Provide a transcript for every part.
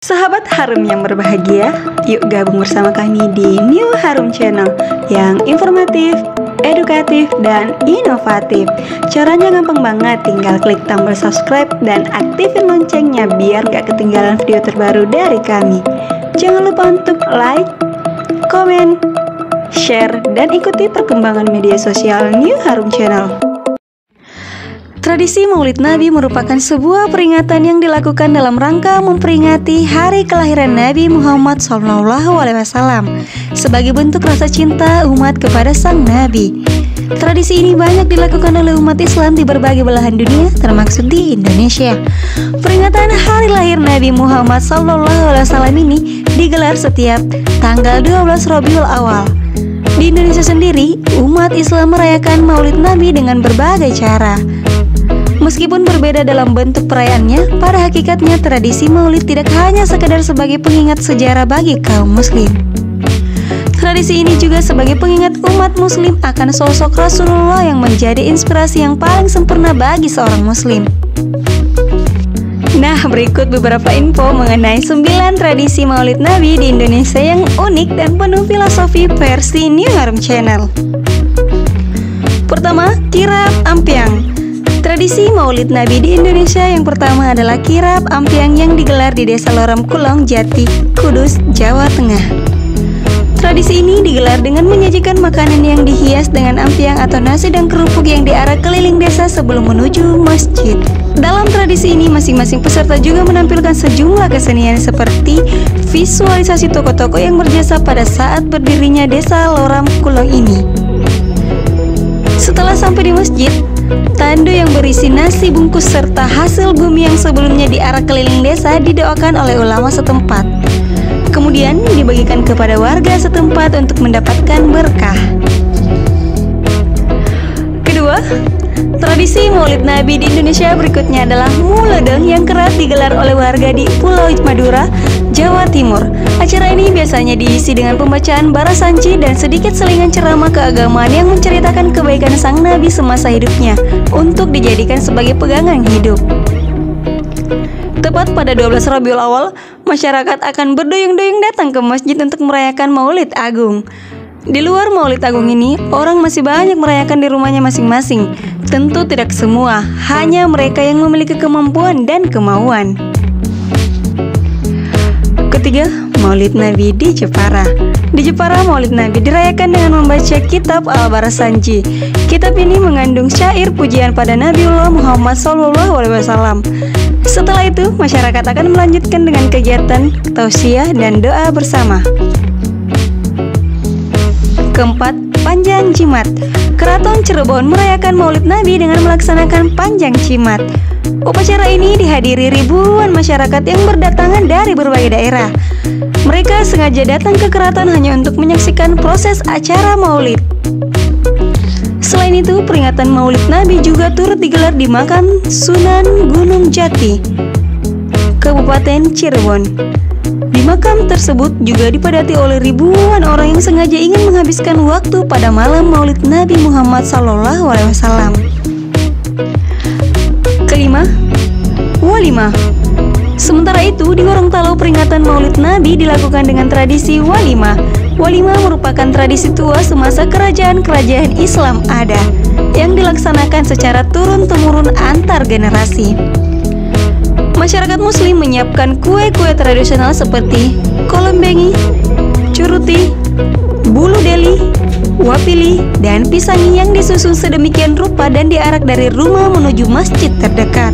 Sahabat Harum yang berbahagia, yuk gabung bersama kami di New Harum Channel yang informatif, edukatif, dan inovatif. Caranya gampang banget, tinggal klik tombol subscribe dan aktifin loncengnya biar gak ketinggalan video terbaru dari kami. Jangan lupa untuk like, komen, share, dan ikuti perkembangan media sosial New Harum Channel. Tradisi Maulid Nabi merupakan sebuah peringatan yang dilakukan dalam rangka memperingati hari kelahiran Nabi Muhammad SAW sebagai bentuk rasa cinta umat kepada sang Nabi. Tradisi ini banyak dilakukan oleh umat Islam di berbagai belahan dunia, termasuk di Indonesia. Peringatan hari lahir Nabi Muhammad SAW ini digelar setiap tanggal 12 Rabiul Awal. Di Indonesia sendiri, umat Islam merayakan Maulid Nabi dengan berbagai cara. Meskipun berbeda dalam bentuk perayaannya, pada hakikatnya tradisi Maulid tidak hanya sekedar sebagai pengingat sejarah bagi kaum muslim. Tradisi ini juga sebagai pengingat umat muslim akan sosok Rasulullah yang menjadi inspirasi yang paling sempurna bagi seorang muslim. Nah, berikut beberapa info mengenai 9 tradisi Maulid Nabi di Indonesia yang unik dan penuh filosofi versi New Harum Channel. Pertama, kirab ampiang. Tradisi Maulid Nabi di Indonesia yang pertama adalah kirab ampiang yang digelar di Desa Loram Kulong, Jati, Kudus, Jawa Tengah. Tradisi ini digelar dengan menyajikan makanan yang dihias dengan ampiang atau nasi dan kerupuk yang diarak keliling desa sebelum menuju masjid. Dalam tradisi ini, masing-masing peserta juga menampilkan sejumlah kesenian seperti visualisasi tokoh-tokoh yang berjasa pada saat berdirinya Desa Loram Kulong ini. Setelah sampai di masjid, tandu yang berisi nasi bungkus serta hasil bumi yang sebelumnya diarak keliling desa didoakan oleh ulama setempat. Kemudian dibagikan kepada warga setempat untuk mendapatkan berkah. Kedua, tradisi Maulid Nabi di Indonesia berikutnya adalah Muledeng yang kerap digelar oleh warga di Pulau Madura, Jawa Timur. Acara ini biasanya diisi dengan pembacaan barasanci dan sedikit selingan ceramah keagamaan yang menceritakan kebaikan sang Nabi semasa hidupnya untuk dijadikan sebagai pegangan hidup. Tepat pada 12 Rabiul Awal, masyarakat akan berduyung-duyung datang ke masjid untuk merayakan Maulid Agung. Di luar Maulid Agung ini, orang masih banyak merayakan di rumahnya masing-masing. Tentu tidak semua, hanya mereka yang memiliki kemampuan dan kemauan. Ketiga, Maulid Nabi di Jepara. Di Jepara, Maulid Nabi dirayakan dengan membaca kitab Al-Barasanji. Kitab ini mengandung syair pujian pada Nabiullah Muhammad SAW. Setelah itu, masyarakat akan melanjutkan dengan kegiatan tausiah dan doa bersama. Keempat, Panjang Jimat. Keraton Cirebon merayakan Maulid Nabi dengan melaksanakan Panjang Jimat. Upacara ini dihadiri ribuan masyarakat yang berdatangan dari berbagai daerah. Mereka sengaja datang ke keraton hanya untuk menyaksikan proses acara Maulid. Selain itu, peringatan Maulid Nabi juga turut digelar di makam Sunan Gunung Jati, Kabupaten Cirebon. Di makam tersebut juga dipadati oleh ribuan orang yang sengaja ingin menghabiskan waktu pada malam Maulid Nabi Muhammad SAW. Kelima, walimah. Sementara itu, di Gorontalo peringatan Maulid Nabi dilakukan dengan tradisi walimah. Walimah merupakan tradisi tua semasa kerajaan-kerajaan Islam ada, yang dilaksanakan secara turun-temurun antar generasi. Masyarakat muslim menyiapkan kue-kue tradisional seperti kolombengi, curuti, bulu deli, wapili, dan pisangi yang disusun sedemikian rupa dan diarak dari rumah menuju masjid terdekat.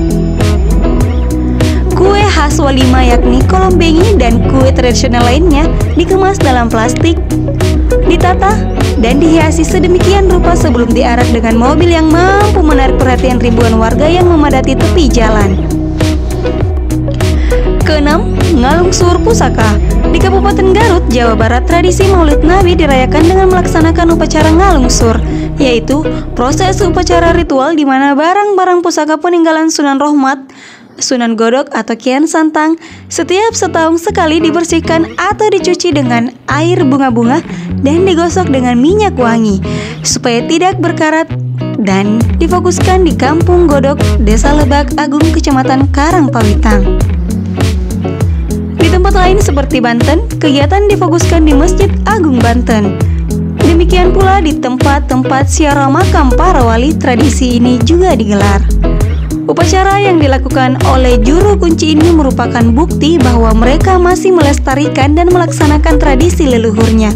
Kue khas walimah yakni kolombengi dan kue tradisional lainnya dikemas dalam plastik, ditata, dan dihiasi sedemikian rupa sebelum diarak dengan mobil yang mampu menarik perhatian ribuan warga yang memadati tepi jalan. Keenam, Ngalungsur Pusaka. Di Kabupaten Garut, Jawa Barat, tradisi Maulid Nabi dirayakan dengan melaksanakan upacara ngalungsur, yaitu proses upacara ritual di mana barang-barang pusaka peninggalan Sunan Rohmat, Sunan Godok atau Kian Santang setiap setahun sekali dibersihkan atau dicuci dengan air bunga-bunga dan digosok dengan minyak wangi supaya tidak berkarat dan difokuskan di Kampung Godok, Desa Lebak Agung, Kecamatan Karangpawitang. Di tempat lain seperti Banten, kegiatan difokuskan di Masjid Agung Banten. Demikian pula di tempat-tempat ziarah makam para wali, tradisi ini juga digelar. Upacara yang dilakukan oleh juru kunci ini merupakan bukti bahwa mereka masih melestarikan dan melaksanakan tradisi leluhurnya,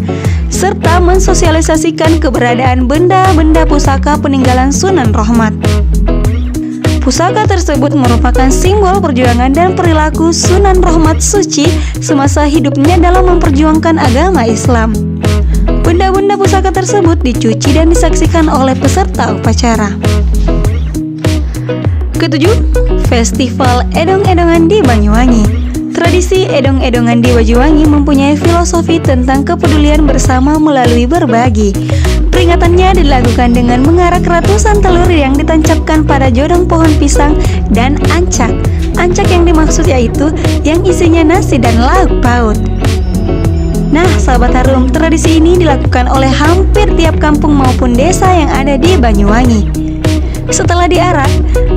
serta mensosialisasikan keberadaan benda-benda pusaka peninggalan Sunan Rahmat. Pusaka tersebut merupakan simbol perjuangan dan perilaku Sunan Rahmat suci semasa hidupnya dalam memperjuangkan agama Islam. Benda-benda pusaka tersebut dicuci dan disaksikan oleh peserta upacara. Ketujuh, Festival Edong-Edongan di Banyuwangi. Tradisi edong-edongan di Banyuwangi mempunyai filosofi tentang kepedulian bersama melalui berbagi. Peringatannya dilakukan dengan mengarak ratusan telur yang ditancapkan pada jodong pohon pisang dan ancak. Ancak yang dimaksud yaitu yang isinya nasi dan lauk paut. Nah, sahabat Harum, tradisi ini dilakukan oleh hampir tiap kampung maupun desa yang ada di Banyuwangi. Setelah diarak,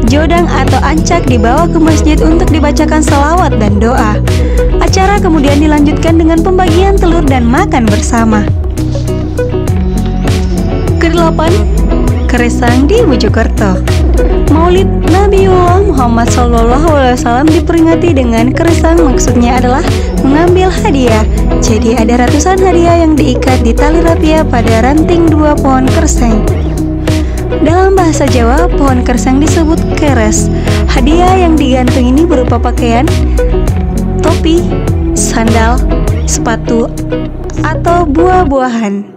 jodang atau ancak dibawa ke masjid untuk dibacakan selawat dan doa. Acara kemudian dilanjutkan dengan pembagian telur dan makan bersama. Kedelapan, Keresang di Mojokerto. Maulid Nabiullah Muhammad SAW diperingati dengan keresang, maksudnya adalah mengambil hadiah. Jadi ada ratusan hadiah yang diikat di tali rapia pada ranting dua pohon kerseng. Dalam bahasa Jawa, pohon kerseng disebut keres. Hadiah yang digantung ini berupa pakaian, topi, sandal, sepatu, atau buah-buahan.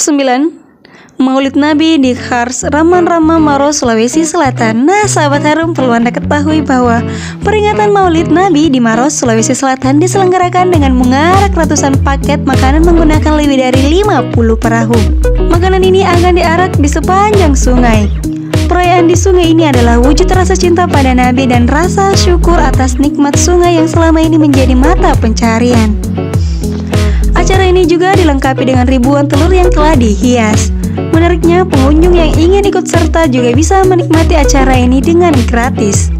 9. Maulid Nabi di Kars Raman-Rama Maros, Sulawesi Selatan. Nah, sahabat Harum, perlu Anda ketahui bahwa peringatan Maulid Nabi di Maros, Sulawesi Selatan diselenggarakan dengan mengarak ratusan paket makanan menggunakan lebih dari 50 perahu. Makanan ini akan diarak di sepanjang sungai. Perayaan di sungai ini adalah wujud rasa cinta pada Nabi dan rasa syukur atas nikmat sungai yang selama ini menjadi mata pencarian. Acara ini juga dilengkapi dengan ribuan telur yang telah dihias. Menariknya, pengunjung yang ingin ikut serta juga bisa menikmati acara ini dengan gratis.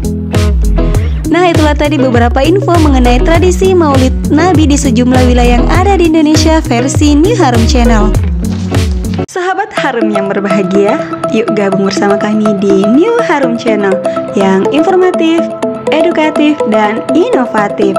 Nah, itulah tadi beberapa info mengenai tradisi Maulid Nabi di sejumlah wilayah yang ada di Indonesia versi New Harum Channel. Sahabat Harum yang berbahagia, yuk gabung bersama kami di New Harum Channel yang informatif, edukatif, dan inovatif.